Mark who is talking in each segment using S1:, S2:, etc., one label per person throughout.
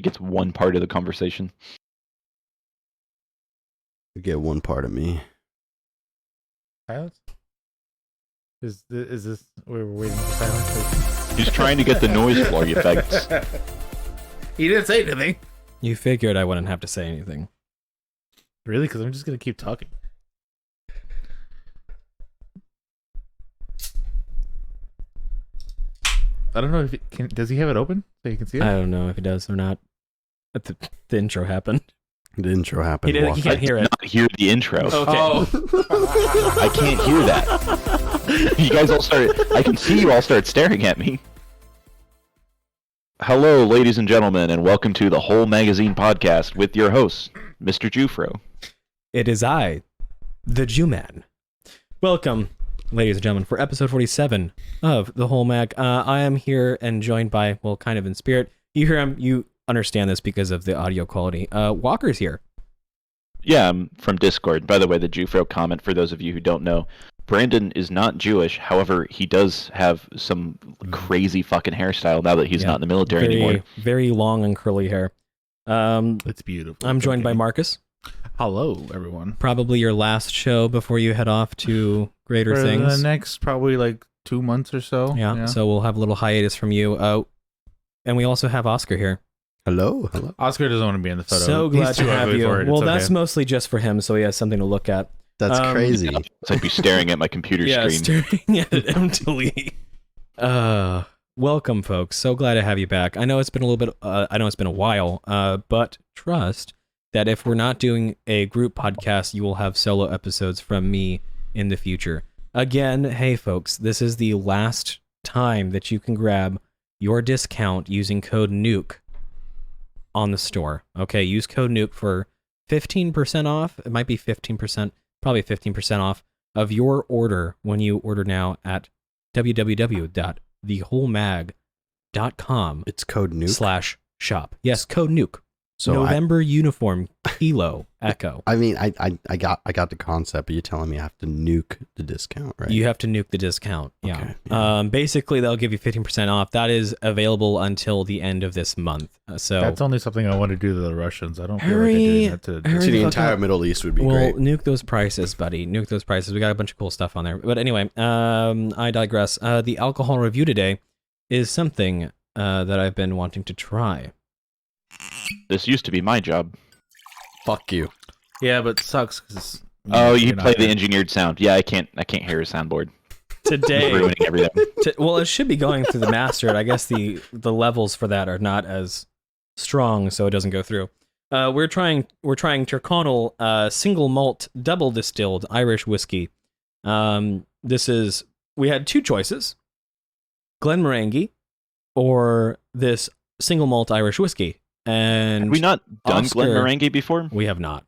S1: gets one part of the conversation.
S2: You get one part of me.
S3: Silence? Is this we're waiting for silence?
S1: He's trying to get the noise floor effects.
S3: He didn't say anything.
S4: You figured I wouldn't have to say anything.
S3: Really? Because I'm just gonna keep talking. I don't know if does he have it open so you can see it?
S4: I don't know if he does or not. But the intro happened.
S2: The intro happened.
S4: He can't hear
S1: I
S4: it.
S1: did not hear the intro.
S4: Okay.
S3: Oh.
S1: I can't hear that. You guys all started. I can see you all start staring at me. Hello, ladies and gentlemen, and welcome to the Whole Magazine podcast with your host, Mr. Jufro.
S4: It is I, the Jew Man. Welcome, ladies and gentlemen, for episode 47 of the Whole Mag. I am here and joined by, well, kind of in spirit. You hear him. You understand this because of the audio quality. Walker's here.
S1: Yeah, I'm from Discord. By the way, the Jufro comment, for those of you who don't know, Brandon is not Jewish. However, he does have some crazy fucking hairstyle now that he's not in the military anymore.
S4: Very long and curly hair.
S3: It's beautiful.
S4: I'm joined by Marcus.
S3: Hello, everyone.
S4: Probably your last show before you head off to greater
S3: For
S4: things.
S3: the next probably like 2 months or so.
S4: Yeah, so we'll have a little hiatus from you. And we also have Oscar here.
S2: Hello.
S3: Oscar doesn't want to be in the photo.
S4: So glad
S3: He's
S4: to
S3: too
S4: have
S3: ugly
S4: you.
S3: for it.
S4: Well,
S3: It's
S4: that's
S3: okay.
S4: mostly just for him, so he has something to look at.
S2: That's crazy.
S1: It's like me staring at my computer
S4: Yeah,
S1: screen.
S4: staring at it emptily. Welcome, folks. So glad to have you back. I know it's been a little bit. I know it's been a while. But trust that if we're not doing a group podcast, you will have solo episodes from me in the future. Again, hey, folks, this is the last time that you can grab your discount using code NUKE on the store. Okay, use code NUKE for 15% off. It might be 15%, probably 15% off of your order when you order now at www.thewholemag.com.
S2: It's code nuke.
S4: /shop. Yes, code NUKE.
S2: So
S4: November uniform Kilo Echo.
S2: I mean, I got the concept, but you're telling me I have to nuke the discount, right?
S4: You have to nuke the discount. Yeah.
S2: Okay,
S4: Basically, they'll give you 15% off. That is available until the end of this month. So
S3: That's only something I want to do to the Russians. I don't feel like
S4: Hurry-
S3: I'm doing that to
S4: hurry
S2: See, the
S4: fuck
S2: entire
S4: up.
S2: Middle East would be
S4: well,
S2: great.
S4: nuke those prices, buddy. Nuke those prices. We got a bunch of cool stuff on there. But anyway, I digress. The alcohol review today is something that I've been wanting to try.
S1: This used to be my job.
S2: Fuck you.
S3: Yeah, but it sucks because.
S1: Oh, you play the engineered sound. Yeah, I can't hear a soundboard. It's
S4: Today,
S1: ruining everything.
S4: well, it should be going through the mastered. I guess the levels for that are not as strong, so it doesn't go through. We're trying Tyrconnel Single Malt Double Distilled Irish Whiskey. We had two choices: Glenmorangie or this Single Malt Irish Whiskey. And
S1: Have we not done
S4: Oscar-
S1: Glenmorangie before?
S4: we have not.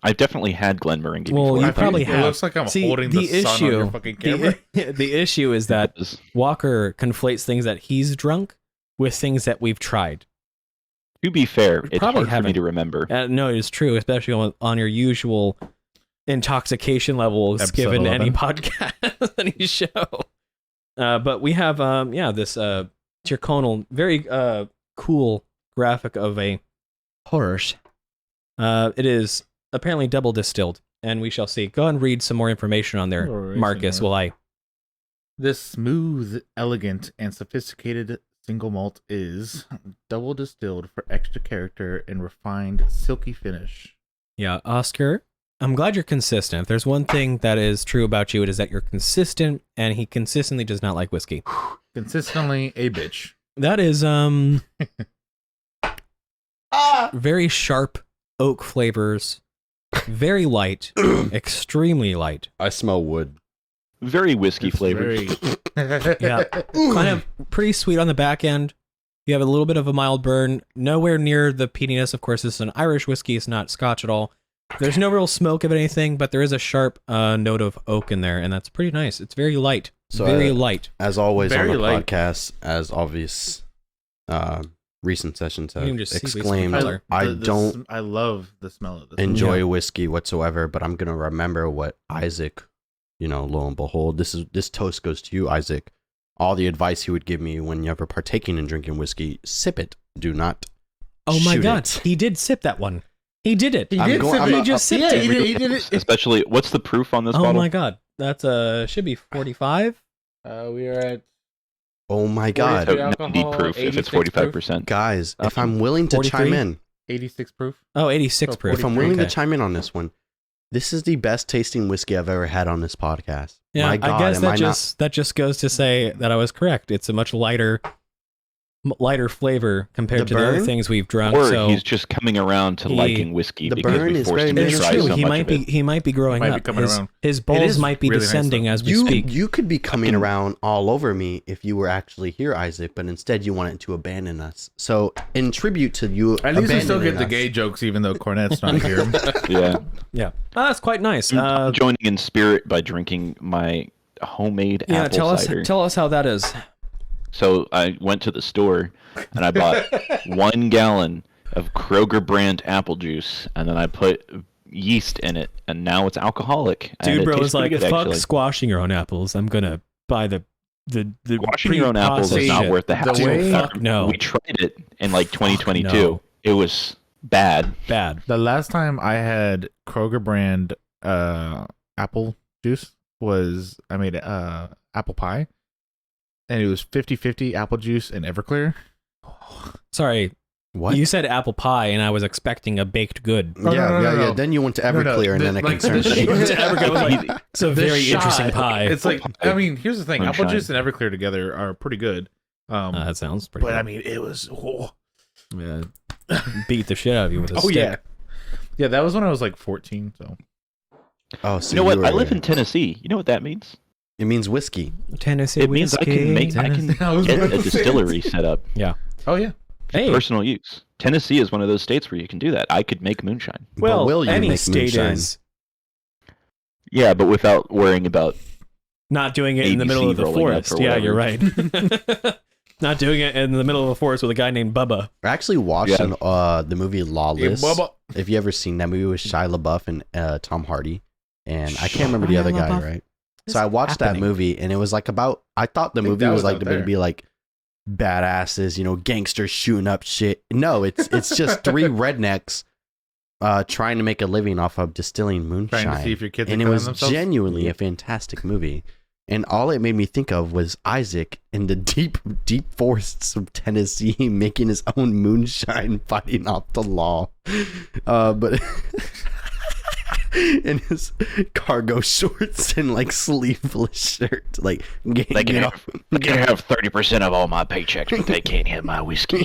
S1: I've definitely had Glenmorangie
S4: Well,
S1: before.
S4: you
S3: I think
S4: probably
S3: it
S4: have.
S3: looks like I'm
S4: See,
S3: holding the sun on your
S4: issue-
S3: fucking camera.
S4: The issue is that Walker conflates things that he's drunk with things that we've tried.
S1: To be fair,
S4: We
S1: it's
S4: probably
S1: hard for me
S4: haven't.
S1: to remember.
S4: No, it is true, especially on your usual intoxication levels
S3: Episode
S4: given
S3: 11.
S4: any podcast, any show. But we have, this Tyrconnel, very cool graphic of a horse. It is apparently double distilled, and we shall see. Go ahead and read some more information on there,
S3: Alright,
S4: Marcus,
S3: senor.
S4: while I...
S3: This smooth, elegant, and sophisticated single malt is double distilled for extra character and refined, silky finish.
S4: Yeah, Oscar, I'm glad you're consistent. If there's one thing that is true about you, it is that you're consistent, and he consistently does not like whiskey.
S3: Consistently a bitch.
S4: That is, very sharp oak flavors, very light, extremely light.
S2: I smell wood.
S1: Very whiskey
S3: It's
S1: flavored.
S3: very-
S4: Yeah. Kind of pretty sweet on the back end. You have a little bit of a mild burn, nowhere near the peatiness. Of course, this is an Irish whiskey, it's not Scotch at all. There's no real smoke of anything, but there is a sharp note of oak in there, and that's pretty nice. It's very light.
S2: So,
S4: very light.
S2: As always
S3: Very
S2: on the
S3: light.
S2: podcast, as obvious recent sessions
S4: You
S2: have
S4: can just see whiskey
S2: exclaimed,
S4: color.
S2: I
S3: the
S2: don't
S3: I love the smell of this.
S2: enjoy
S4: Yeah.
S2: whiskey whatsoever, but I'm gonna remember what Isaac, lo and behold, this toast goes to you, Isaac. All the advice he would give me whenever partaking in drinking whiskey: sip it, do not
S4: Oh my
S2: Shoot
S4: god,
S2: it.
S4: he did sip that one. He did it.
S3: He
S2: I'm
S3: did
S2: going-
S3: sip
S2: I'm
S3: it.
S2: not-
S4: He just sipped
S3: Yeah,
S4: it.
S3: he did it.
S1: Especially, what's the proof on this
S4: Oh
S1: bottle?
S4: my god, that's should be 45.
S3: We are at
S2: Oh my god.
S3: Good
S1: So,
S3: alcohol,
S1: 90 proof if
S3: 86
S1: it's 45%.
S2: Guys, if I'm willing to
S4: 43?
S2: chime in,
S3: 86 proof.
S4: Oh, 86
S3: So
S4: proof.
S2: if I'm willing
S4: Okay.
S2: to chime in on this one, this is the best tasting whiskey I've ever had on this podcast.
S4: Yeah,
S2: My God,
S4: I guess
S2: am
S4: that
S2: I
S4: that just goes to say that I was correct. It's a much lighter flavor compared
S2: The
S4: to the other
S2: burn?
S4: things we've drunk.
S1: Or
S4: so
S1: he's just coming around to
S4: he-
S1: liking whiskey
S2: the
S1: because
S2: burn
S1: we
S2: is
S1: forced
S2: very
S1: him to
S4: it's
S2: nice.
S1: try
S4: true.
S1: so
S4: He
S1: much
S4: might
S1: of
S4: be
S1: it.
S4: he might be growing
S3: Might be
S4: up.
S3: coming
S4: his,
S3: around.
S4: his
S3: It
S4: balls
S3: is
S4: might be
S3: really nice,
S4: descending
S3: though.
S4: as we
S2: You
S4: speak.
S2: you could be coming around all over me if you were actually here, Isaac, but instead you wanted to abandon us. So in tribute to you,
S3: At least we still
S2: abandoning
S3: get the
S2: us-
S3: gay jokes, even though Cornette's not here.
S1: Yeah.
S4: Yeah, that's quite nice.
S1: I'm joining in spirit by drinking my homemade
S4: Yeah,
S1: apple cider.
S4: tell us how that is.
S1: So I went to the store and I bought 1 gallon of Kroger brand apple juice, and then I put yeast in it, and now it's alcoholic. and
S4: Dude,
S1: it
S4: bro,
S1: tastes
S4: it's like
S1: pretty good,
S4: fuck
S1: actually.
S4: squashing your own apples. I'm gonna buy the
S1: Washing your own apples is
S4: pre-processed
S1: not
S4: shit.
S1: worth the
S3: The
S1: hassle.
S3: way-
S4: Fuck no.
S1: We tried it in like 2022.
S4: no.
S1: It was bad.
S4: Bad.
S3: The last time I had Kroger brand apple juice was I made apple pie, and it was 50-50 apple juice and Everclear.
S4: Sorry,
S2: What?
S4: you said apple pie, and I was expecting a baked good.
S3: Oh,
S2: yeah,
S3: no.
S2: yeah. Then you went to
S3: No, no,
S2: Everclear, and
S3: the-
S2: then it
S3: like,
S2: concerned
S3: the
S2: me.
S3: shit-
S4: Everclear was like, it's a
S3: The
S4: very
S3: shot.
S4: interesting pie.
S3: It's like I mean, here's the thing: apple
S1: Moonshine.
S3: juice and Everclear together are pretty good.
S4: That sounds pretty.
S3: But
S4: good.
S3: I mean, it was.
S4: Yeah, beat the shit out of you with a
S3: Oh
S4: stick.
S3: yeah. That was when I was like 14. So
S2: Oh, so
S1: You know what?
S2: were-
S1: I live in Tennessee. You know what that means?
S2: It means whiskey.
S4: Tennessee
S1: It means I can
S4: whiskey.
S1: I can
S3: I was
S1: get
S3: gonna
S1: a
S3: say
S1: distillery set up
S3: oh yeah.
S1: for
S4: Hey,
S1: personal use. Tennessee is one of those states where you can do that. I could make moonshine.
S4: well,
S2: but will you
S4: any
S2: make
S4: state
S2: moonshine?
S4: is
S1: Yeah, but without worrying about
S4: not doing it in the
S1: ABC
S4: middle of the
S1: rolling up
S4: forest.
S1: or
S4: Yeah, you're
S1: whatever.
S4: right. Not doing it in the middle of the forest with a guy named Bubba.
S2: I actually watched the movie Lawless.
S3: Bubba.
S2: If you ever seen that movie with Shia LaBeouf and Tom Hardy, and I can't remember the other guy,
S4: LaBeouf?
S2: right? So I watched that movie, and it was like about. I thought the
S3: I think
S2: movie
S3: that
S2: was
S3: was
S2: like
S3: out
S2: going to
S3: there.
S2: be like badasses, gangsters shooting up shit. No, it's just three rednecks trying to make a living off of distilling moonshine.
S3: Trying to see if your kids are
S2: and it
S3: killing
S2: was
S3: themselves.
S2: genuinely a fantastic movie. And all it made me think of was Isaac in the deep, deep forests of Tennessee making his own moonshine, fighting off the law. But in his cargo shorts and like sleeveless shirt, like
S1: they can have 30% of all my paychecks, but they can't have my whiskey.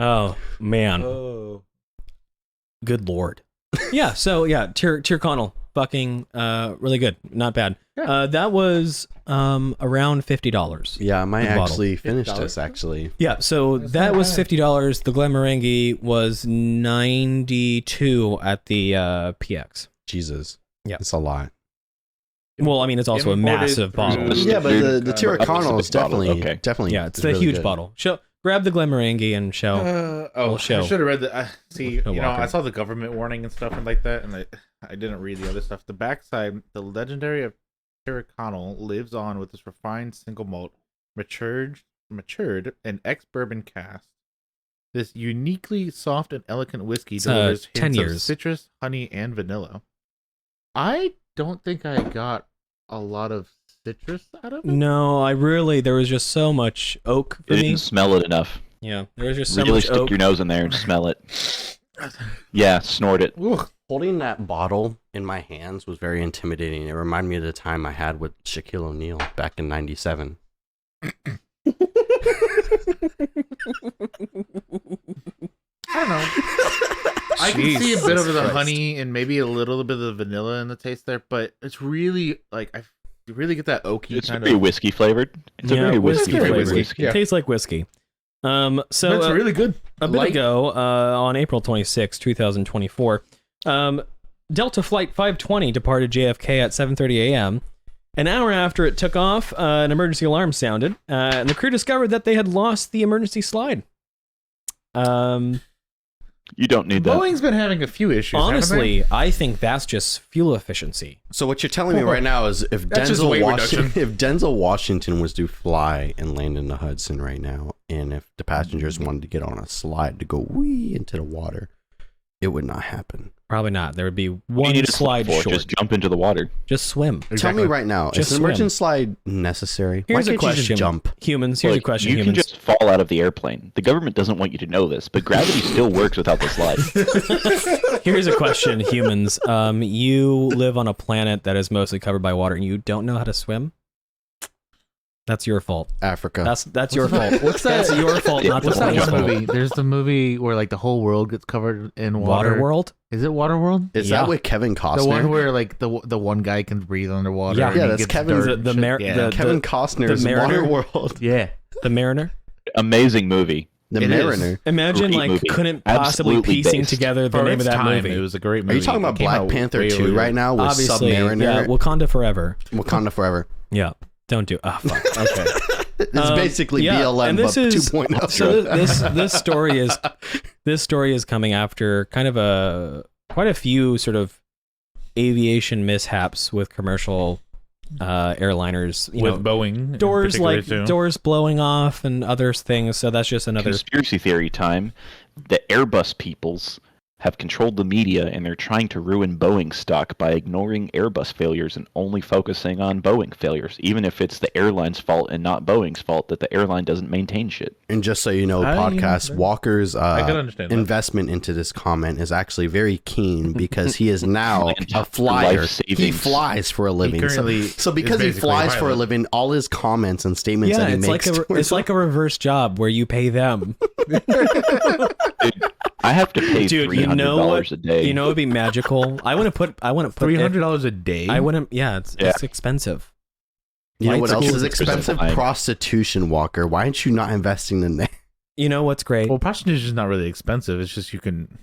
S4: Oh man, good lord. Yeah. So yeah, Tyrconnel, fucking really good, not bad.
S3: Yeah.
S4: That was around $50.
S2: Yeah, I might
S4: The bottle.
S2: actually finish
S3: $50?
S2: this actually.
S4: Yeah, so
S3: That's
S4: that
S3: not
S4: was
S3: bad.
S4: $50. The Glenmorangie was $92 at the PX.
S2: Jesus.
S4: Yeah.
S2: It's a lot.
S4: Well, I mean, it's also a
S3: Imported
S4: massive bottle.
S3: through-
S2: Yeah, but the
S3: Dude,
S2: Tyrconnel is
S1: bottle,
S2: definitely,
S1: okay.
S2: definitely.
S4: Yeah, it's a
S2: really
S4: huge
S2: good.
S4: bottle. Grab the Glenmorangie and show.
S3: We'll
S4: show.
S3: I should have read the. See,
S4: Show
S3: you know,
S4: Walker.
S3: I saw the government warning and stuff and like that, and I didn't read the other stuff. The backside, the legendary of Tyrconnel lives on with this refined single malt, matured, and ex-bourbon cask. This uniquely soft and elegant whiskey
S4: It's,
S3: delivers
S4: 10
S3: hints of
S4: years.
S3: citrus, honey, and vanilla. I don't think I got a lot of citrus out of it.
S4: No, there was just so much oak for
S1: You
S4: me.
S1: didn't smell it enough.
S4: Yeah, there was just so
S1: Really
S4: much
S1: stick
S4: oak.
S1: your nose in there and smell it. Yeah, snort it.
S3: Ugh.
S2: Holding that bottle in my hands was very intimidating. It reminded me of the time I had with Shaquille O'Neal back in '97.
S3: I don't know. I can see a bit of the honey and maybe a little bit of the vanilla in the taste there, but it's really like you really get that oaky
S1: It's
S3: kind
S1: very
S3: of.
S1: whiskey flavored. It's a very whiskey
S3: very
S1: flavored
S3: whiskey.
S1: whiskey.
S3: Yeah.
S4: It tastes like whiskey. So
S3: But it's really good.
S4: a bit
S3: Light.
S4: ago, on April 26, 2024, Delta Flight 520 departed JFK at 7:30 a.m. An hour after it took off, an emergency alarm sounded, and the crew discovered that they had lost the emergency slide.
S1: You don't need that.
S3: Boeing's been having a few issues.
S4: Honestly, I think that's just fuel efficiency.
S2: So what you're telling me right now is if
S3: That's just
S2: Denzel
S3: weight
S2: Washington,
S3: reduction.
S2: if Denzel Washington was to fly and land in the Hudson right now, and if the passengers wanted to get on a slide to go wee into the water, it would not happen.
S4: Probably not. There would be
S1: You
S4: one
S1: need a
S4: slide
S1: for it.
S4: short.
S1: Just jump into the water.
S4: Just swim.
S2: Tell me right now,
S4: Just
S2: is an emergency
S4: swim.
S2: slide necessary?
S4: Here's
S2: Why
S4: a
S2: can't you
S4: question.
S2: just jump?
S4: Humans, here's a
S1: Like,
S4: question,
S1: you
S4: humans.
S1: can just fall out of the airplane. The government doesn't want you to know this, but gravity still works without the slide.
S4: Here's a question, humans. You live on a planet that is mostly covered by water and you don't know how to swim? That's your fault.
S2: Africa.
S4: That's your fault.
S3: What's that?
S4: That's your fault, not the
S3: What's that
S4: plane's
S3: one
S4: fault.
S3: movie? There's the movie where like the whole world gets covered in water.
S4: Waterworld?
S3: Is it Waterworld?
S2: Is
S4: Yeah.
S2: that with Kevin Costner?
S3: The one where like the one guy can breathe underwater.
S4: Yeah.
S3: and
S2: Yeah,
S3: he
S2: that's
S3: gets
S2: Kevin's-
S3: dirt and
S4: the
S3: shit.
S4: Mar-
S3: yeah.
S4: the-
S2: Kevin Costner's
S4: Mariner?
S2: Waterworld.
S3: yeah.
S4: The Mariner?
S1: Amazing movie.
S2: The
S3: It is.
S2: Mariner.
S4: Imagine
S1: Great
S4: like
S1: movie.
S4: couldn't possibly
S1: Absolutely
S4: piecing
S1: based.
S4: together the
S3: For
S4: name
S3: its
S4: of that
S3: time,
S4: movie.
S3: it was a great
S2: Are
S3: movie.
S2: you talking about
S3: It came
S2: Black
S3: out
S2: Panther
S3: way
S2: 2
S3: earlier.
S2: right now with
S4: Obviously,
S2: Submariner?
S4: yeah, Wakanda Forever.
S2: Wakanda Forever.
S4: Yeah. Don't do. Ah, fuck. Okay.
S2: It's basically
S4: yeah,
S2: BLM,
S4: and this
S2: but
S4: is
S2: 2.0.
S4: so this story is coming after kind of quite a few sort of aviation mishaps with commercial airliners. You
S3: With
S4: know,
S3: Boeing. in
S4: doors
S3: particular,
S4: like
S3: too.
S4: doors blowing off and other things. So that's just another.
S1: Conspiracy theory time. The Airbus peoples have controlled the media, and they're trying to ruin Boeing stock by ignoring Airbus failures and only focusing on Boeing failures, even if it's the airline's fault and not Boeing's fault that the airline doesn't maintain shit.
S2: And just so you know, podcast Walker's
S3: I can understand that.
S2: investment into this comment is actually very keen because he is now
S1: And
S2: a flyer.
S1: life
S2: He
S1: savings.
S2: flies for a living.
S3: currently
S2: So because
S3: is
S2: he
S3: basically
S2: flies
S3: a
S2: for a
S3: pilot.
S2: living, all his comments and statements
S4: Yeah,
S2: that he
S4: it's
S2: makes
S4: it's like a reverse job where you pay them.
S1: Dude, I have to pay
S4: Dude, you
S1: $300
S4: know what?
S1: a day.
S4: You know, it'd be magical. I want to put
S3: $300 a day.
S4: I wouldn't. Yeah, it's expensive.
S2: You know what
S4: Flights
S2: else
S4: are
S2: is expensive?
S1: flying.
S2: Prostitution, Walker. Why aren't you not investing in that?
S4: You know what's great?
S3: Well, prostitution is not really expensive. It's just you can.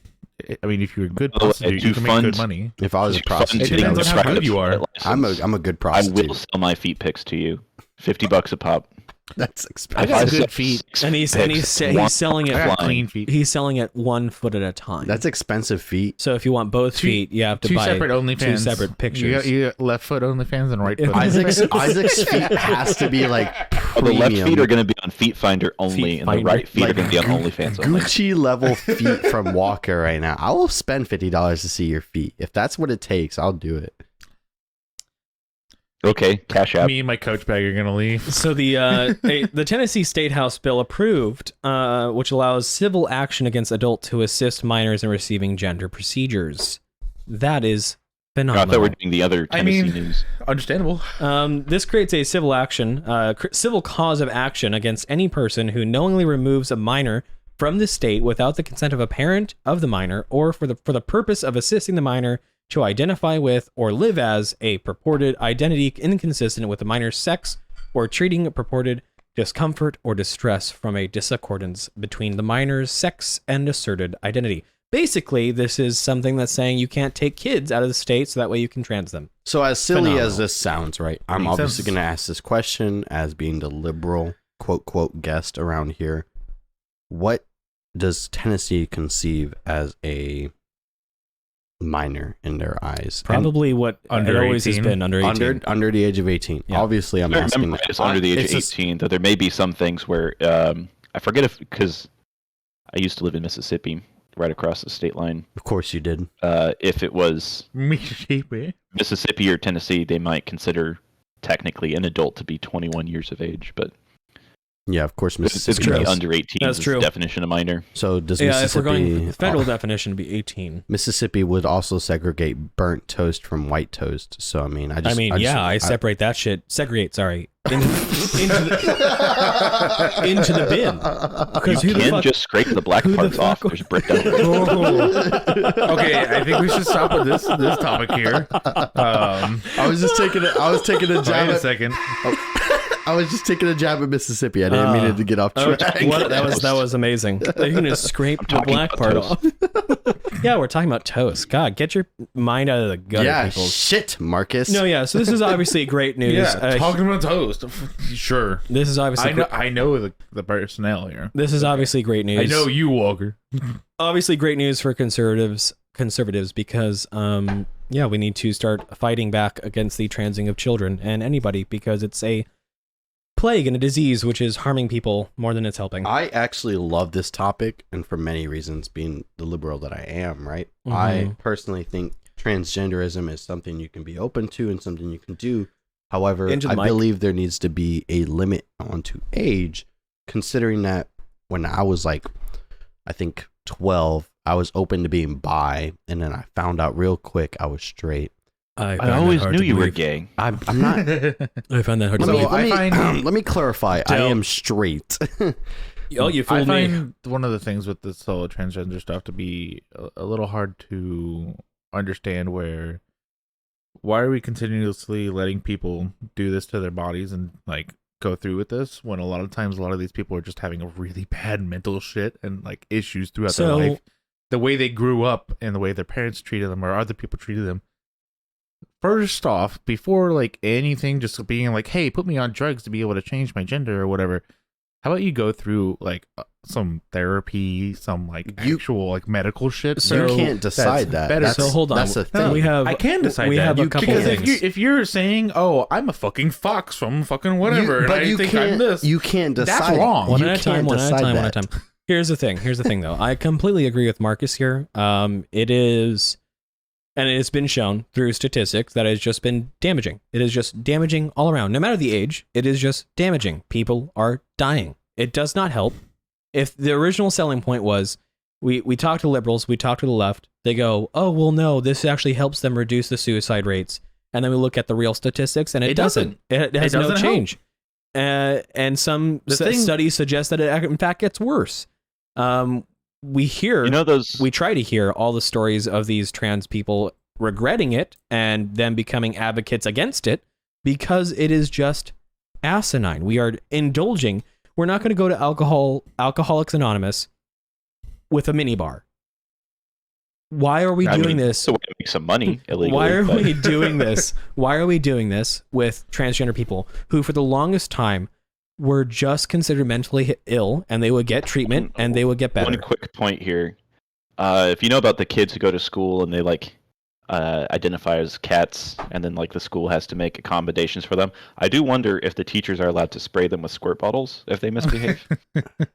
S3: I mean, if you're a good
S1: By the way,
S3: prostitute,
S1: to
S3: you can make good
S1: fund-
S3: money.
S2: If I was a
S1: Just fund
S2: prostitute,
S3: It depends
S1: getting
S3: on how
S1: a
S3: good you
S1: private
S3: are.
S1: license.
S2: I'm a good
S1: I
S2: prostitute.
S1: will sell my feet pics to you. $50 a pop.
S2: That's
S3: I
S2: expensive.
S3: got
S1: If
S3: good
S1: sell
S3: feet.
S1: 6
S4: And he's
S1: pics,
S4: selling
S3: I
S4: it.
S3: got
S1: flying.
S3: clean feet.
S4: He's selling it 1 foot at a time.
S2: That's expensive feet.
S4: So if you want both
S3: Two-
S4: feet, you have to
S3: Two
S4: buy
S3: separate OnlyFans.
S4: two separate pictures.
S3: You got left foot OnlyFans and right foot.
S2: Isaac's
S3: OnlyFans.
S2: feet has to be like
S1: Oh, the left
S2: premium.
S1: feet are going to be on Feet Finder only,
S4: Feet
S1: and the
S4: Finder.
S1: right feet are
S2: Like
S1: going to be on OnlyFans only.
S2: Gucci level feet from Walker right now. I will spend $50 to see your feet. If that's what it takes, I'll do it.
S1: Okay, cash app.
S3: Me and my coach bag are gonna leave.
S4: So the Tennessee State House bill approved, which allows civil action against adults who assist minors in receiving gender procedures. That is
S1: I
S4: phenomenal.
S1: thought we were doing the other
S3: I
S1: Tennessee
S3: mean-
S1: news.
S3: Understandable.
S4: This creates a civil cause of action against any person who knowingly removes a minor from the state without the consent of a parent of the minor, or for the purpose of assisting the minor to identify with or live as a purported identity inconsistent with the minor's sex, or treating purported discomfort or distress from a discordance between the minor's sex and asserted identity. Basically, this is something that's saying you can't take kids out of the state so that way you can trans them.
S2: So as silly
S4: Phenomenal.
S2: as this sounds, right? I'm
S3: Makes
S2: obviously
S3: sense.
S2: going to ask this question as being the liberal quote quote guest around here. What does Tennessee conceive as a minor in their eyes? And
S4: Probably what
S3: Under
S4: it always has
S3: 18?
S4: been, under 18.
S2: under the age of 18.
S4: Yeah.
S2: Obviously, I'm
S1: I
S2: asking
S1: remember
S2: that.
S1: it's under the age
S2: It's
S1: of
S2: just-
S1: 18, though there may be some things where I forget if because I used to live in Mississippi, right across the state line.
S2: Of course, you did.
S1: If it was
S3: Mississippi.
S1: Mississippi or Tennessee, they might consider technically an adult to be 21 years of age, but
S2: Yeah, of course,
S1: it's
S2: Mississippi.
S1: going to be
S2: does.
S1: under 18
S4: That's
S1: is
S4: true.
S1: the definition of minor.
S2: So does
S4: Yeah, if we're
S2: Mississippi?
S4: going federal definition, it'd be 18.
S2: Mississippi would also segregate burnt toast from white toast. So I mean,
S4: I separate that shit. Segregate, sorry. Into the bin. Because
S1: You
S4: who the
S1: can
S4: fuck?
S1: just scrape the black
S4: who the
S1: parts off.
S4: fuck-
S1: There's brick under.
S3: Okay, I think we should stop with this topic here.
S2: I was taking a
S3: Wait
S2: jab
S3: a
S2: at
S3: second.
S2: I was just taking a jab at Mississippi. I didn't mean it to get off track.
S4: That was amazing. You can just scrape the black part off. Yeah, we're talking about toast. God, get your mind out of the gutter,
S2: Yeah,
S4: people.
S2: shit, Marcus.
S4: No, yeah. So this is obviously great news.
S3: Yeah, talking about toast. Sure.
S4: This is obviously.
S3: I know the personnel here.
S4: This is obviously great news.
S3: I know you, Walker.
S4: Obviously, great news for conservatives because we need to start fighting back against the transing of children and anybody, because it's a plague and a disease which is harming people more than it's helping.
S2: I actually love this topic, and for many reasons, being the liberal that I am, right?
S4: Mm-hmm.
S2: I personally think transgenderism is something you can be open to and something you can do. However, I believe there needs to be a limit onto age, considering that when I was like, I think 12, I was open to being bi, and then I found out real quick I was straight.
S1: I always knew you were gay.
S2: I'm not.
S4: I find that hard to believe.
S2: Let me clarify. I am straight.
S4: Oh, you fooled me.
S3: I find one of the things with this whole transgender stuff to be a little hard to understand. Why are we continuously letting people do this to their bodies and like go through with this, when a lot of times a lot of these people are just having a really bad mental shit and like issues throughout their life, the way they grew up and the way their parents treated them or other people treated them. First off, before like anything, just being like, hey, put me on drugs to be able to change my gender or whatever, how about you go through like some therapy, some like actual like medical shit?
S2: So you can't decide that.
S4: So hold on.
S2: That's the thing.
S3: I can decide
S4: we
S3: that.
S4: have a couple
S3: because
S4: things.
S3: if you're saying, oh, I'm a fucking fox from fucking whatever, and I think I'm this,
S2: you can't decide.
S3: That's wrong.
S4: One at a time. Here's the thing though. I completely agree with Marcus here. It is, and it's been shown through statistics that it's just been damaging. It is just damaging all around. No matter the age, it is just damaging. People are dying. It does not help. If the original selling point was, we talk to liberals, we talk to the left, they go, oh, well, no, this actually helps them reduce the suicide rates. And then we look at the real statistics, and it doesn't. It has no change. And some studies suggest that it, in fact, gets worse. We try to hear all the stories of these trans people regretting it and them becoming advocates against it because it is just asinine. We are indulging. We're not going to go to Alcoholics Anonymous with a minibar. Why are we doing this?
S1: So we can make some money illegally.
S4: Why are we doing this? Why are we doing this with transgender people who, for the longest time, were just considered mentally ill, and they would get treatment and they would get better?
S1: One quick point here: if you know about the kids who go to school and they like identify as cats, and then like the school has to make accommodations for them, I do wonder if the teachers are allowed to spray them with squirt bottles if they misbehave.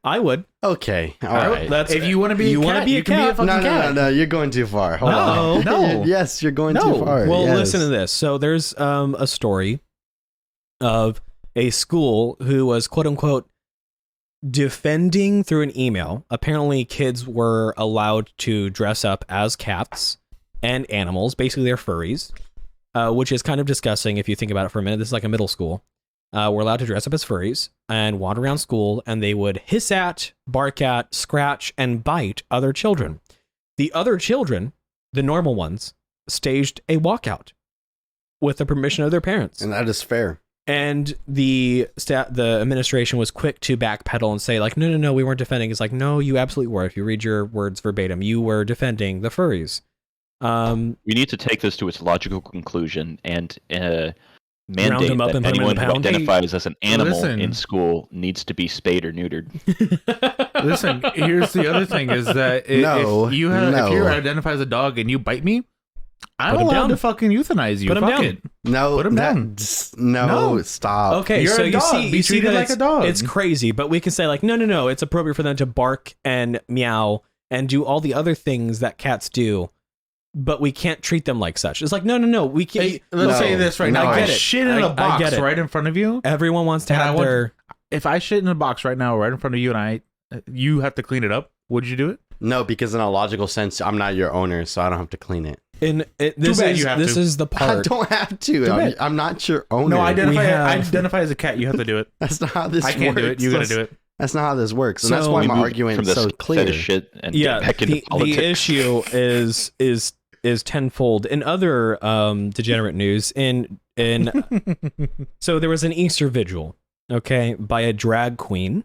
S4: I would.
S2: Okay, all right.
S3: That's if you want to be a cat, you can be a fucking cat.
S2: No, you're going too far. Hold on.
S3: No.
S2: Yes, you're going too far.
S4: Well,
S2: yes.
S4: listen to this. So there's a story of a school who was quote unquote defending through an email. Apparently, kids were allowed to dress up as cats and animals, basically they're furries, which is kind of disgusting if you think about it for a minute. This is like a middle school. We're allowed to dress up as furries and wander around school, and they would hiss at, bark at, scratch, and bite other children. The other children, the normal ones, staged a walkout with the permission of their parents.
S2: And that is fair.
S4: And the administration was quick to backpedal and say, like, no, we weren't defending. It's like, no, you absolutely were. If you read your words verbatim, you were defending the furries.
S1: We need to take this to its logical conclusion and mandate
S4: that
S1: anyone who identifies as an animal in school needs to be spayed or neutered.
S3: Listen, here's the other thing: is that if you identify as a dog and you bite me, I'm allowed to fucking euthanize you.
S4: Put him down.
S2: No,
S3: put him down.
S2: No, stop.
S4: Okay,
S3: You're
S4: so
S3: a dog.
S4: you see that
S3: like a dog.
S4: It's crazy, but we can say like, no, it's appropriate for them to bark and meow and do all the other things that cats do. But we can't treat them like such. It's like, no, we can't.
S3: Hey, let's say this right now.
S4: I get
S3: I
S4: it.
S3: shit in a box right in front of you.
S4: Everyone wants to have their...
S3: If I shit in a box right now right in front of you and you have to clean it up, would you do it?
S2: No, because in a logical sense, I'm not your owner, so I don't have to clean it.
S4: This is the part.
S2: I don't have to. I'm not your owner.
S3: No, I identify as a cat. You have to do it.
S2: That's not how this works.
S3: I can't do it. You got to do it.
S2: That's not how this works. And that's why my argument is so clear.
S1: Shit and get back into politics.
S4: The issue is tenfold. In other degenerate news, so there was an Easter vigil okay, by a drag queen.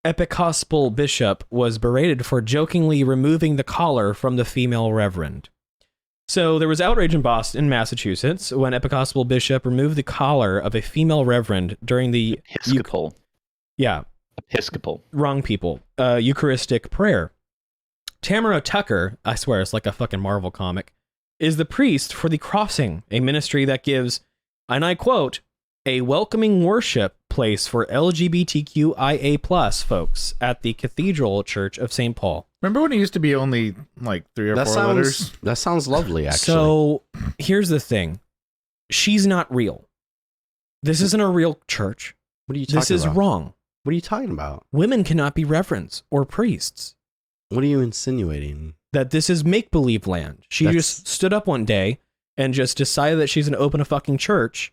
S4: Episcopal bishop was berated for jokingly removing the collar from the female reverend. So there was outrage in Boston, Massachusetts, when Episcopal bishop removed the collar of a female reverend during the
S1: Episcopal. Episcopal.
S4: Wrong people. Eucharistic prayer. Tamara Tucker, I swear it's like a fucking Marvel comic, is the priest for the Crossing, a ministry that gives, and I quote, a welcoming worship place for LGBTQIA+ folks at the Cathedral Church of St. Paul.
S3: Remember when it used to be only like 3 or 4 letters?
S2: That sounds lovely, actually.
S4: So here's the thing. She's not real. This isn't a real church.
S2: What are you talking about?
S4: This is wrong.
S2: What are you talking about?
S4: Women cannot be reverends or priests.
S2: What are you insinuating?
S4: That this is make-believe land. She just stood up one day and just decided that she's going to open a fucking church.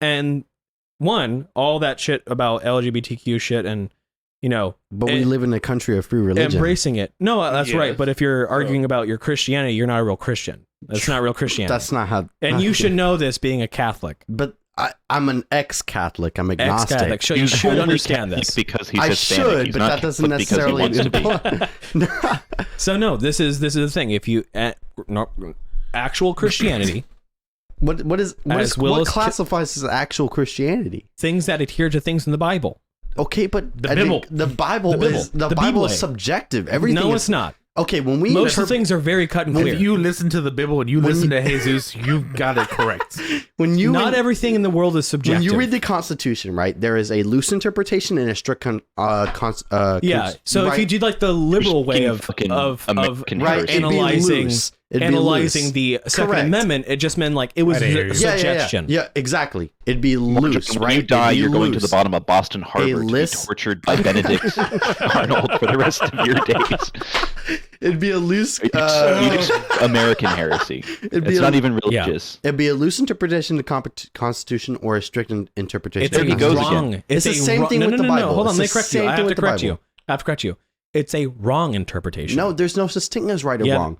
S4: And all that shit about LGBTQ shit and, you know.
S2: But we live in a country of free religion.
S4: Embracing it. No, that's
S3: Yes.
S4: right. But if you're arguing about your Christianity, you're not a real Christian. That's not real Christianity.
S2: That's not how.
S4: And you should know this being a Catholic.
S2: But I'm an ex-Catholic. I'm agnostic.
S4: Ex-Catholic. So you
S1: He's
S4: should
S1: only
S4: understand
S1: Catholic
S4: this.
S1: because he's
S2: I
S1: Hispanic.
S2: should,
S1: He's
S2: but
S1: not
S2: that doesn't
S1: Catholic because he
S2: necessarily
S1: wants to be.
S4: So no, this is the thing. If you actual Christianity,
S2: What
S4: Will is-
S2: classifies as actual Christianity?
S4: things that adhere to things in the Bible.
S2: Okay, but
S4: The
S2: I
S4: Bible.
S2: think the Bible
S4: The Bible.
S2: is the
S4: The
S2: Bible is
S4: Bible.
S2: subjective. Everything.
S4: No,
S2: is,
S4: it's not.
S2: Okay, when we
S4: Most of the things are very cut and clear.
S3: If you listen to the Bible and you listen to Jesus, you got it correct.
S2: when you
S4: Not everything in the world is subjective.
S2: when you read the Constitution, right, there is a loose interpretation and a strict
S4: yeah. So if you do like the liberal way of
S1: Fucking
S4: of
S1: American
S2: right,
S1: heresy.
S2: it'd be
S4: analyzing
S2: loose. It'd be
S4: analyzing
S2: loose.
S4: the Second
S2: Correct.
S4: Amendment, it just meant like it was
S3: I hear you.
S4: a suggestion.
S2: Yeah, exactly. It'd be loose,
S1: When
S2: right?
S1: you die,
S2: It'd be
S1: you're going to the
S2: loose.
S1: bottom of Boston Harbor to be
S2: list-
S1: tortured by Benedict Arnold for the rest of your days.
S2: It'd be a loose.
S1: It's American heresy.
S2: It'd be
S1: It's
S2: a-
S1: not even religious.
S2: It'd be a loose interpretation of the Constitution or a strict interpretation.
S4: It's
S2: of
S1: There
S2: the
S1: he goes
S2: Constitution.
S1: again.
S2: It's the same thing
S4: no,
S2: with
S4: no,
S2: the
S4: no,
S2: Bible.
S4: No, hold on,
S2: It's
S4: let me
S2: the
S4: correct you.
S2: same
S4: I
S2: thing
S4: have to
S2: with the
S4: correct
S2: Bible.
S4: you. I have to correct you. It's a wrong interpretation.
S2: No, there's no such thing as right or
S4: Yeah,
S2: wrong.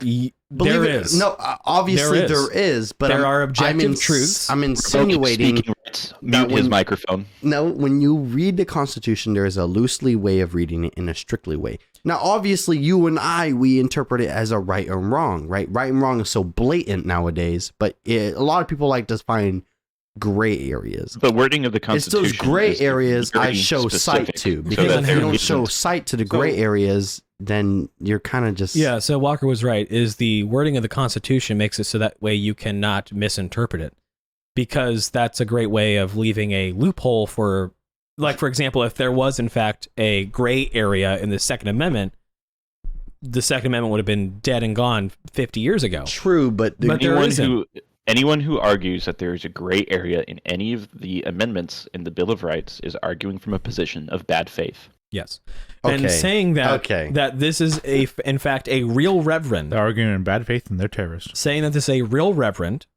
S4: there is.
S2: No, obviously
S4: There is.
S2: but
S4: There are objective truths.
S2: I'm insinuating.
S1: Speaking rights. Mute his microphone.
S2: No, when you read the Constitution, there is a loosely way of reading it and a strictly way. Now, obviously, you and we interpret it as a right and wrong, right? Right and wrong is so blatant nowadays, but a lot of people like to find gray areas.
S1: The wording of the
S2: It's
S1: Constitution.
S2: those gray
S1: is
S2: areas I
S1: very
S2: show sight
S1: specific,
S2: to,
S1: so
S2: because
S1: that
S2: if you
S1: there
S2: don't
S1: isn't-
S2: show sight to the gray areas, then you're kind of just...
S4: Yeah, so Walker was right. Is the wording of the Constitution makes it so that way you cannot misinterpret it, because that's a great way of leaving a loophole for, like, for example, if there was in fact a gray area in the Second Amendment, the Second Amendment would have been dead and gone 50 years ago.
S2: True, but
S4: But there isn't.
S1: Anyone who argues that there is a gray area in any of the amendments in the Bill of Rights is arguing from a position of bad faith.
S4: Yes. And
S2: Okay.
S4: saying that
S2: Okay.
S4: that this is in fact a real reverend,
S3: They're arguing in bad faith and they're terrorists.
S4: saying that this is a real reverend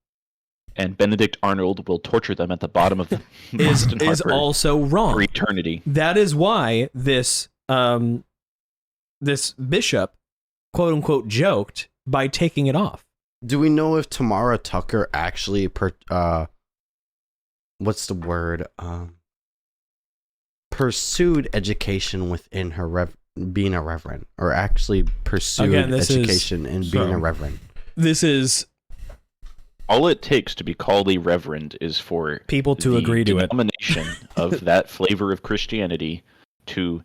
S1: And Benedict Arnold will torture them at the bottom of the
S4: is
S1: Boston Harbor
S4: also wrong.
S1: for eternity.
S4: That is why this this bishop, quote unquote, joked by taking it off.
S2: do we know if Tamara Tucker actually what's the word? Pursued education within her being a reverend, or actually pursued
S4: Again, this is-
S2: education in being a reverend?
S4: This is
S1: All it takes to be called a reverend is for
S4: people to
S1: the
S4: agree to it.
S1: denomination of that flavor of Christianity to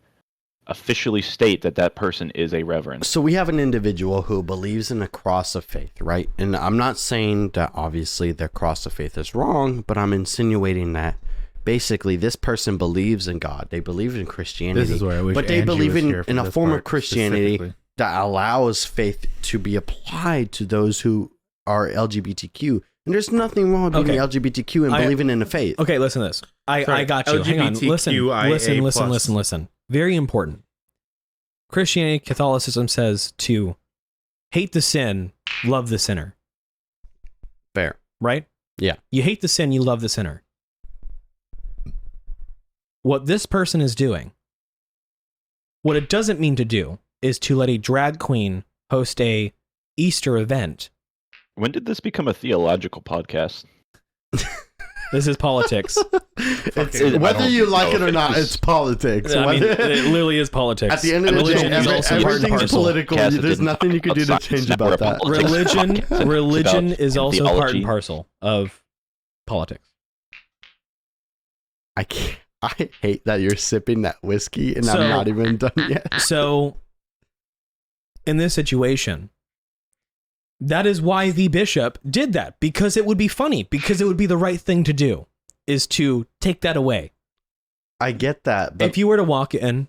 S1: officially state that that person is a reverend.
S2: So we have an individual who believes in a cross of faith, right? And I'm not saying that obviously their cross of faith is wrong, but I'm insinuating that basically this person believes in God. They believe in Christianity.
S3: This is where I wish
S2: but they
S3: Angie
S2: believe
S3: was
S2: in
S3: here for
S2: a
S3: this
S2: form of
S3: part
S2: Christianity
S3: specifically.
S2: that allows faith to be applied to those who are LGBTQ. And there's nothing wrong with being
S4: Okay.
S2: LGBTQ and believing in the faith.
S4: Okay, listen to this. I
S3: Sorry,
S4: got you. Hang on.
S3: LGBTQIA+.
S4: Listen. Very important. Christianity, Catholicism says to hate the sin, love the sinner.
S2: Fair.
S4: Right?
S2: Yeah.
S4: You hate the sin, you love the sinner. What this person is doing, what it doesn't mean to do, is to let a drag queen host a Easter event.
S1: When did this become a theological podcast?
S4: This is politics.
S2: Whether you like it or not, it's politics.
S4: I mean, it literally is politics.
S2: At the end of the day, everything's political. There's nothing you can do to change about that.
S4: Religion is also part and parcel of politics.
S2: I hate that you're sipping that whiskey and I'm not even done yet.
S4: So, in this situation, that is why the bishop did that, because it would be funny, because it would be the right thing to do, is to take that away.
S2: I get that. But
S4: if you were to walk in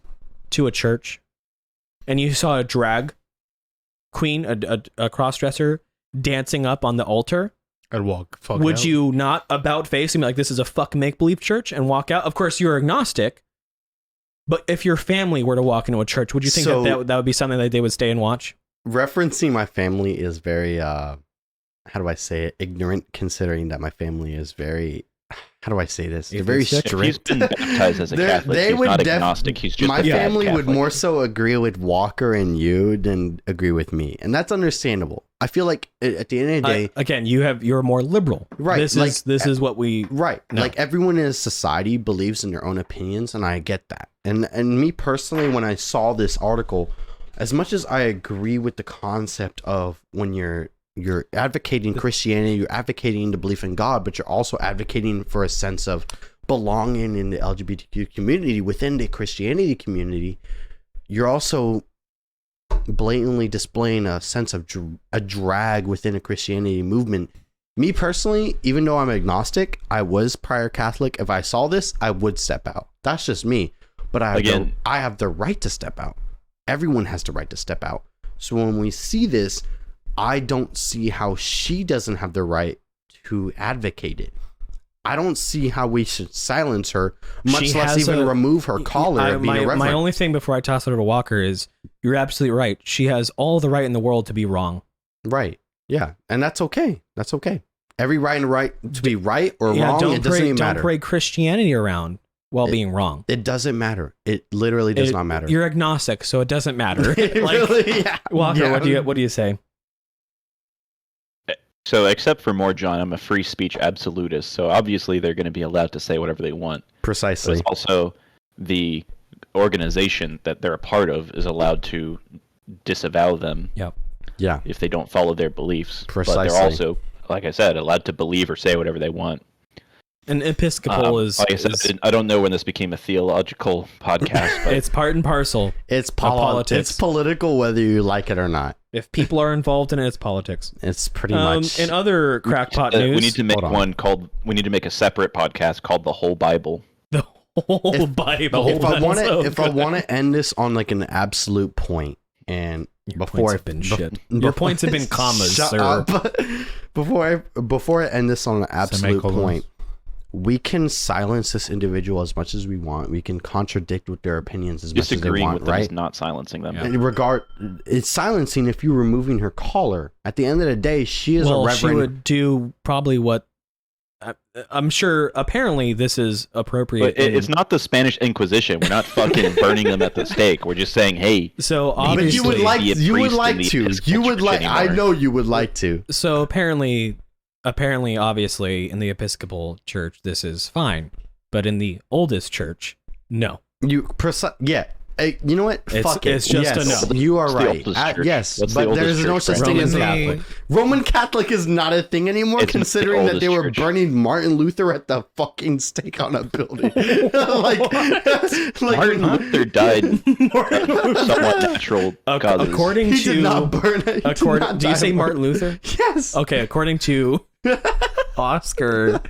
S4: to a church and you saw a drag queen, a cross-dresser, dancing up on the altar,
S3: I'd walk.
S4: Would you not about face and be like, this is a fuck make-believe church, and walk out? Of course, you're agnostic, but if your family were to walk into a church, would you think that would be something that they would stay and watch?
S2: Referencing my family is very, how do I say it, ignorant, considering that my family is very, how do I say this? They're very strict.
S1: He's been baptized as a Catholic. He's not agnostic. He's just
S2: my family
S1: Catholic.
S2: would more so agree with Walker and you than agree with me, and that's understandable. I feel like at the end of the day,
S4: again, you're more liberal,
S2: right?
S4: This is what we
S2: right. No. Like everyone in society believes in their own opinions, and I get that. And me personally, when I saw this article, as much as I agree with the concept of when you're advocating Christianity, you're advocating the belief in God, but you're also advocating for a sense of belonging in the LGBTQ community within the Christianity community, you're also blatantly displaying a sense of a drag within a Christianity movement. Me personally, even though I'm agnostic, I was prior Catholic. If I saw this, I would step out. That's just me. But I have the right to step out. Everyone has the right to step out. So when we see this, I don't see how she doesn't have the right to advocate it. I don't see how we should silence her, much less even remove her collar.
S4: My only thing before I toss it over to Walker is, you're absolutely right. She has all the right in the world to be wrong.
S2: Right. Yeah. And that's okay. That's okay. Every right and right to be right or wrong, it doesn't even matter.
S4: Don't parade Christianity around while being wrong.
S2: It doesn't matter. It literally does not matter.
S4: You're agnostic, so it doesn't matter. Walker, what do you say?
S1: So, except for more John, I'm a free speech absolutist. So obviously they're going to be allowed to say whatever they want.
S2: Precisely.
S1: But it's also the organization that they're a part of is allowed to disavow them.
S4: Yep.
S2: Yeah.
S1: If they don't follow their beliefs.
S2: Precisely.
S1: But they're also, like I said, allowed to believe or say whatever they want.
S4: An Episcopal is...
S1: Like I said, I don't know when this became a theological podcast. But
S4: it's part and parcel.
S2: It's politics. It's political whether you like it or not.
S4: If people are involved in it, it's politics.
S2: It's pretty much.
S4: In other crackpot news...
S1: We need to make we need to make a separate podcast called The Whole Bible.
S4: The Whole Bible.
S2: If I want to end this on like an absolute point, and your points have
S4: been commas,
S2: shut
S4: sir.
S2: Up. Before I end this on an absolute point, we can silence this individual as much as we want. We can contradict with their opinions as much as they want,
S1: with them
S2: right?
S1: is not silencing them.
S2: Yeah. It's silencing if you're removing her collar. At the end of the day, she is a reverend.
S4: She would do probably what... I'm sure, apparently, this is appropriate.
S1: But it's not the Spanish Inquisition. We're not fucking burning them at the stake. We're just saying, hey...
S4: So, obviously...
S2: You would like to. I know you would like to.
S4: So, apparently, obviously, in the Episcopal Church, this is fine. But in the oldest church, no.
S2: Yeah. You know what? Fuck it.
S4: It's just a no.
S2: You are right. Yes, but there's no such thing as Catholic. Roman Catholic is not a thing anymore, considering that they were burning Martin Luther at the fucking stake on a building. like
S1: Martin Luther died somewhat natural causes.
S4: According
S2: he did not burn it.
S4: Do you say Martin Luther?
S2: Yes.
S4: Okay, according to Oscar...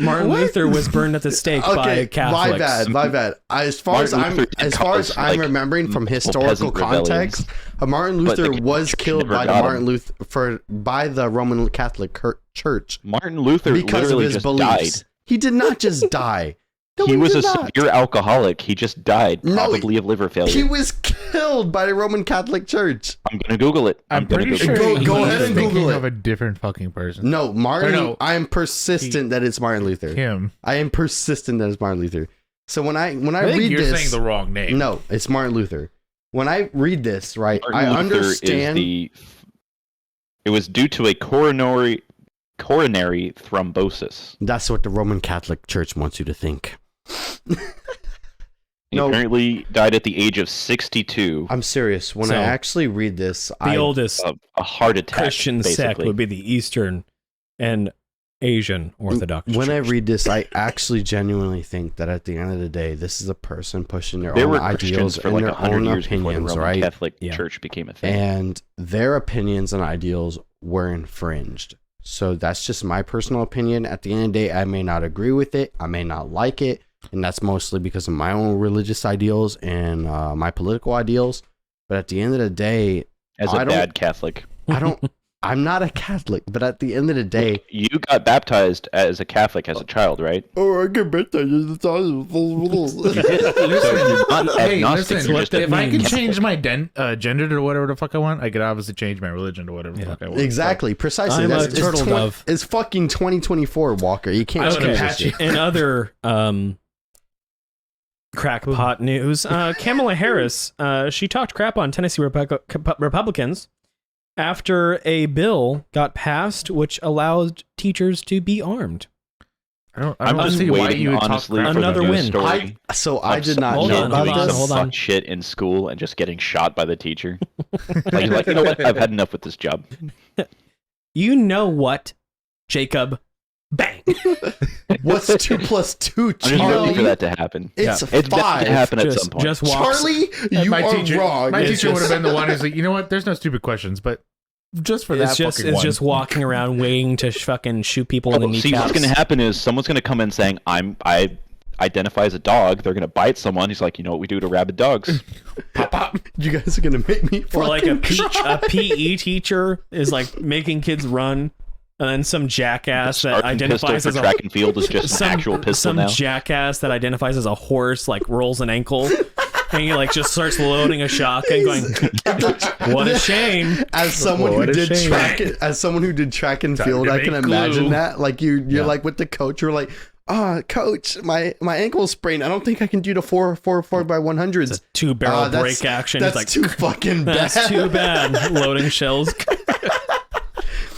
S4: Martin Luther was burned at the stake by Catholics.
S2: My bad. As far as I'm remembering from historical context, Martin Luther was killed by the Roman Catholic Church.
S1: Martin Luther
S2: because of his
S1: just
S2: beliefs.
S1: died.
S2: He did not just die. No,
S1: he was a severe alcoholic. He just died, probably of liver failure.
S2: He was killed by the Roman Catholic Church.
S1: I'm gonna Google it.
S3: I'm pretty sure
S2: go ahead and Google it.
S3: Of a different fucking person.
S2: No, Martin. No, I am persistent that it's Martin Luther.
S3: Him.
S2: I am persistent that it's Martin Luther. So when I read
S3: you're
S2: this,
S3: saying the wrong name.
S2: No, it's Martin Luther. When I read this, right,
S1: Martin Luther
S2: understand.
S1: it was due to a coronary coronary thrombosis.
S2: That's what the Roman Catholic Church wants you to think.
S1: He apparently died at the age of 62.
S2: I'm serious. When
S4: So,
S2: I actually read this,
S4: The oldest
S1: A heart attack,
S4: Christian sect
S1: basically.
S4: would be the Eastern and Asian Orthodox
S2: when I
S4: Church.
S2: read this, I actually genuinely think that at the end of the day, this is a person pushing their
S1: There
S2: own
S1: were
S2: ideals
S1: Christians for
S2: and
S1: like
S2: their
S1: 100
S2: own
S1: years before the
S2: opinions,
S1: Roman
S2: right?
S1: Catholic
S4: Yeah.
S1: Church became a thing.
S2: And their opinions and ideals were infringed. So that's just my personal opinion. At the end of the day, I may not agree with it. I may not like it. And that's mostly because of my own religious ideals and my political ideals. But at the end of the day,
S1: As a bad Catholic.
S2: I'm not a Catholic, but at the end of the day,
S1: You got baptized as a Catholic as a child, right?
S2: I get baptized as a child.
S3: Hey,
S1: agnostic,
S3: listen,
S1: you just
S3: if I can
S1: means-
S3: change my gender to whatever the fuck I want, I could obviously change my religion to whatever the fuck I want.
S2: Exactly, precisely.
S4: I'm a
S2: It's
S4: turtle dove.
S2: It's fucking 2024, Walker. You can't
S3: I'm gonna
S2: change
S3: patch
S2: this
S3: you.
S2: shit.
S4: In other crackpot news, Kamala Harris, she talked crap on Tennessee Republicans after a bill got passed which allowed teachers to be armed.
S3: I
S1: I'm
S3: don't
S1: just
S3: see why
S1: waiting,
S3: you would talk
S1: honestly,
S3: crap
S1: for
S4: Another
S1: the news
S4: win.
S1: story.
S2: I did not
S4: Hold
S2: know
S4: on,
S2: about
S1: doing
S2: this.
S1: some
S4: hold on.
S1: fuck shit in school and just getting shot by the teacher. Like, you know what? I've had enough with this job.
S4: You know what, Jacob? Bang.
S2: What's 2 plus 2,
S1: I'm just waiting for
S2: Charlie?
S1: that to happen.
S2: It's
S1: It's bound
S2: 5.
S1: to happen at
S4: Just-
S1: some point.
S4: just walks.
S2: Charlie, you
S3: my
S2: are
S3: teacher,
S2: wrong.
S3: My
S2: It's
S3: teacher would have
S2: just-
S3: been the one who's like, you know what? There's no stupid questions, but just for that
S4: It's
S3: fucking one.
S4: just walking around waiting to fucking shoot people in the
S1: See,
S4: kneecaps.
S1: what's going to happen is someone's going to come in saying, I identify as a dog. They're going to bite someone. He's like, you know what we do to rabid dogs?
S3: pop pop.
S2: You guys are gonna make me
S4: Or like a
S2: fucking
S4: PE teacher is like making kids run, and then some jackass that
S1: Starting pistol
S4: identifies
S1: for
S4: as a
S1: track and field is just an actual pistol
S4: some
S1: now.
S4: jackass that identifies as a horse like rolls an ankle, and he like just starts loading a shotgun, going, "What a shame!"
S2: As someone
S3: What
S2: who
S3: a
S2: did
S3: shame.
S2: track and
S3: Time
S2: field,
S3: to
S2: I can
S3: make
S2: imagine
S3: glue.
S2: that. Like you're
S4: Yeah.
S2: like with the coach, you're like, coach, my ankle's sprained. I don't think I can do the 4 by 100s.
S4: It's a 2-barrel
S2: That's-
S4: break action.
S2: That's
S4: He's like,
S2: too fucking bad.
S4: "That's too bad." Loading shells.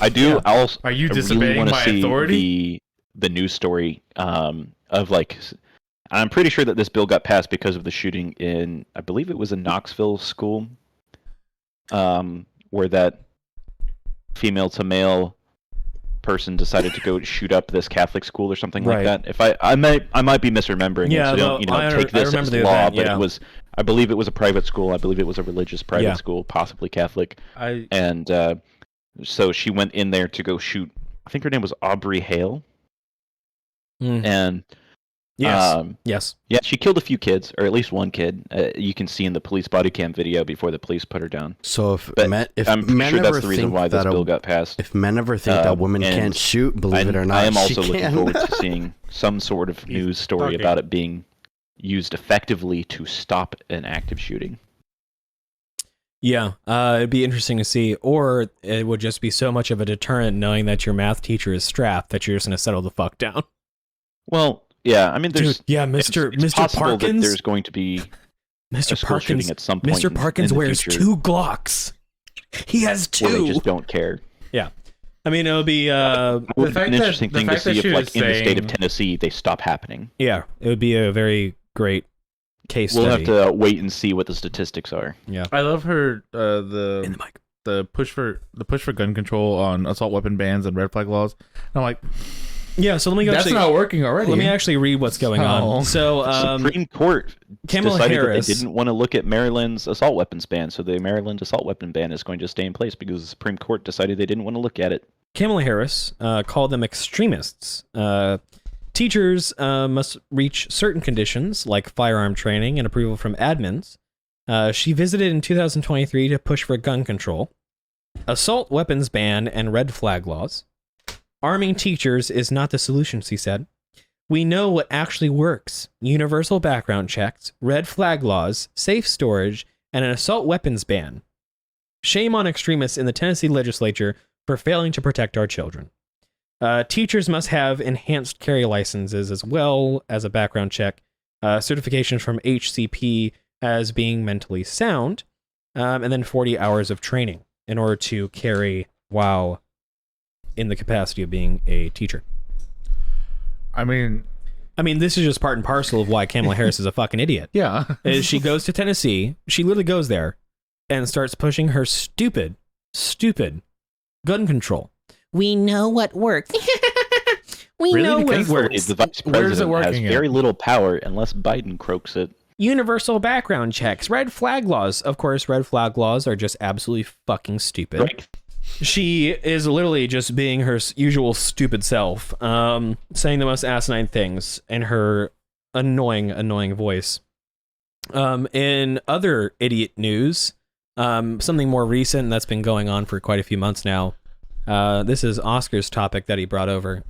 S1: I do. Also,
S3: Are you
S1: I really
S3: disobeying
S1: want to
S3: my
S1: see
S3: authority?
S1: the news story of like. I'm pretty sure that this bill got passed because of the shooting in, I believe it was a Knoxville school, where that female to male person decided to go shoot up this Catholic school or something
S4: Right.
S1: like that. If I might be misremembering.
S4: Yeah,
S1: it, so don't
S4: I
S1: take this
S4: remember
S1: as
S4: the
S1: law.
S4: event,
S1: But
S4: yeah.
S1: it was, I believe it was a private school. I believe it was a religious private
S4: Yeah.
S1: school, possibly Catholic.
S3: I
S1: And so she went in there to go shoot. I think her name was Aubrey Hale,
S4: Mm.
S1: and
S4: Yes. Yes.
S1: yeah, she killed a few kids, or at least one kid. You can see in the police body cam video before the police put her down.
S2: So if
S1: But
S2: men, if
S1: I'm
S2: men
S1: sure
S2: ever
S1: that's the reason
S2: think
S1: why this
S2: that
S1: bill got passed.
S2: if men ever think that women
S1: and
S2: can't shoot, believe it or not,
S1: I am also
S2: she
S1: looking
S2: can.
S1: forward to seeing some sort of news story
S3: talking.
S1: about it being used effectively to stop an active shooting.
S4: Yeah, it'd be interesting to see, or it would just be so much of a deterrent knowing that your math teacher is strapped that you're just gonna settle the fuck down.
S1: Well, yeah, I mean, there's
S4: Dude, yeah,
S1: it's
S4: Mr.
S1: possible that
S4: Parkins,
S1: there's going to be a
S4: Mr.
S1: school shooting
S4: Parkins,
S1: at some point.
S4: Mr. Parkins
S1: in the
S4: wears
S1: future
S4: 2 Glocks. He has
S1: where they
S4: 2.
S1: just don't care.
S4: I mean, it'll be
S1: It would be
S3: fact
S1: an
S3: that-
S1: interesting
S3: the
S1: thing to
S3: fact that
S1: see if,
S3: she
S1: like,
S3: was
S1: in the state of
S3: saying-
S1: Tennessee, they stop happening.
S4: yeah, it would be a very great case
S1: We'll
S4: study.
S1: have to wait and see what the statistics are.
S4: Yeah,
S3: I love her
S4: in
S3: the
S4: the mic.
S3: push for gun control on assault weapon bans and red flag laws. And I'm like,
S4: Yeah, so let me go.
S3: that's
S4: actually,
S3: not working already.
S4: let me actually read what's going on. So,
S1: Supreme Court
S4: Kamala
S1: decided
S4: Harris.
S1: that they didn't want to look at Maryland's assault weapons ban, so the Maryland assault weapon ban is going to stay in place because the Supreme Court decided they didn't want to look at it.
S4: Kamala Harris called them extremists. Teachers must reach certain conditions like firearm training and approval from admins. She visited in 2023 to push for gun control, assault weapons ban, and red flag laws. Arming teachers is not the solution, she said. We know what actually works. Universal background checks, red flag laws, safe storage, and an assault weapons ban. Shame on extremists in the Tennessee legislature for failing to protect our children. Teachers must have enhanced carry licenses as well as a background check, certification from HCP as being mentally sound, and then 40 hours of training in order to carry while in the capacity of being a teacher.
S3: I mean,
S4: this is just part and parcel of why Kamala Harris is a fucking idiot.
S3: yeah.
S4: Is she goes to Tennessee, she literally goes there and starts pushing her stupid gun control. We know what works. We
S3: Really?
S4: know what
S1: Thankfully,
S4: works.
S1: the vice
S3: Where is it
S1: president has
S3: working at?
S1: very little power unless Biden croaks it.
S4: Universal background checks, red flag laws. Of course, red flag laws are just absolutely fucking stupid.
S1: Right.
S4: She is literally just being her usual stupid self, saying the most asinine things in her annoying voice. In other idiot news, something more recent that's been going on for quite a few months now. This is Oscar's topic that he brought over.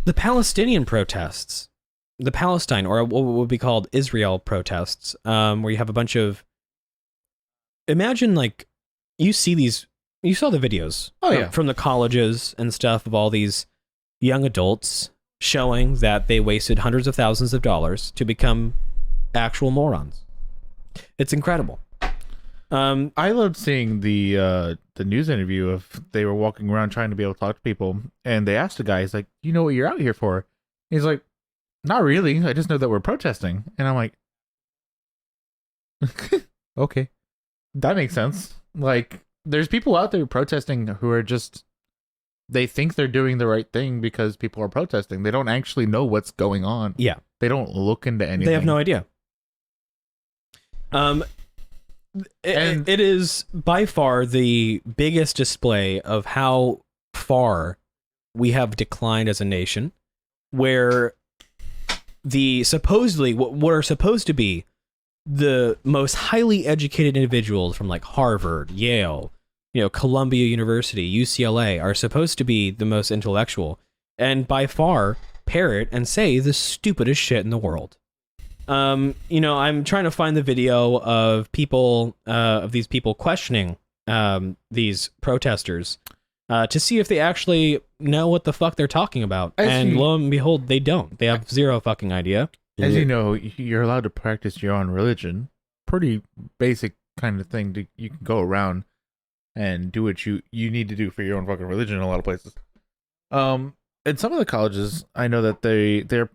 S4: The Palestinian protests. The Palestine, or what would be called Israel protests, where you have a bunch of... Imagine, like, you saw the videos from the colleges and stuff of all these young adults showing that they wasted hundreds of thousands of dollars to become actual morons. It's incredible.
S3: I loved seeing the news interview of they were walking around trying to be able to talk to people, and they asked the guy, he's like, "You know what you're out here for?" He's like, "Not really. I just know that we're protesting." And I'm like, okay, that makes sense. Like, there's people out there protesting who are just, they think they're doing the right thing because people are protesting. They don't actually know what's going on.
S4: Yeah.
S3: They don't look into anything.
S4: They have no idea. It is by far the biggest display of how far we have declined as a nation, where the supposedly what are supposed to be the most highly educated individuals from like Harvard, Yale, Columbia University, UCLA are supposed to be the most intellectual, and by far parrot and say the stupidest shit in the world. I'm trying to find the video of people, of these people questioning these protesters to see if they actually know what the fuck they're talking about. And lo and behold, they don't. They have zero fucking idea.
S3: As you know, you're allowed to practice your own religion. Pretty basic kind of thing. You can go around and do what you need to do for your own fucking religion in a lot of places. In some of the colleges, I know that they're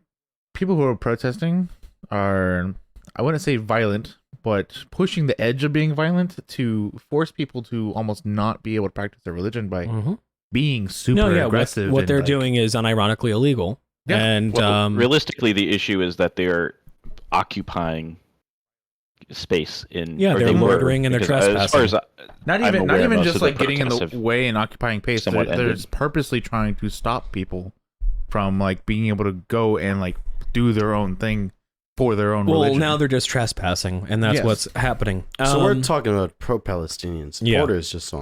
S3: people who are protesting are, I wouldn't say violent, but pushing the edge of being violent to force people to almost not be able to practice their religion by being super aggressive.
S4: What they're doing is unironically illegal.
S3: Yeah.
S4: And
S1: realistically, the issue is that they're occupying space in.
S4: Yeah, they're murdering and they're trespassing.
S1: As far as
S3: not even just like getting in the way and occupying space. They're purposely trying to stop people from like being able to go and like do their own thing for their own religion.
S4: Well, now they're just trespassing, and that's what's happening.
S2: So we're talking about pro-Palestinian supporters, just so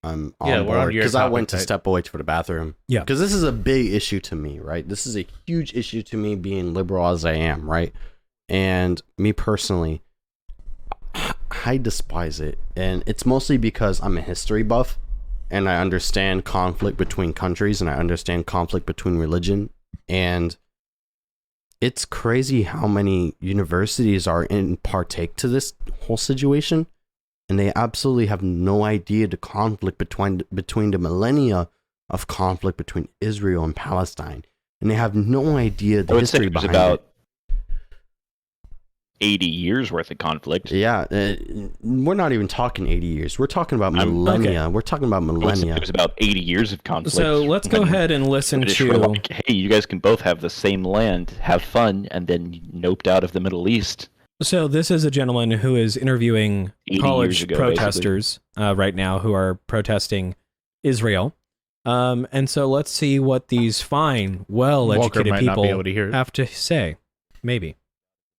S2: I'm on board, because I went to step away for the bathroom. Yeah, because this is a big issue to me, right? This is a huge issue to me, being liberal as I am, right? And me personally, I despise it, and it's mostly because I'm a history buff, and I understand conflict between countries, and I understand conflict between religion, and it's crazy how many universities are in partake to this whole situation, and they absolutely have no idea the conflict between the millennia of conflict between Israel and Palestine, and they have no idea the history behind it.
S1: 80 years worth of conflict.
S2: Yeah, we're not even talking 80 years. We're talking about millennia. Okay. We're talking about millennia.
S1: It was about 80 years of conflict.
S4: So let's go ahead and listen to...
S1: Like, hey, you guys can both have the same land, have fun, and then noped out of the Middle East.
S4: So this is a gentleman who is interviewing college protesters right now who are protesting Israel. And so let's see what these fine, well-educated people have to say. Maybe.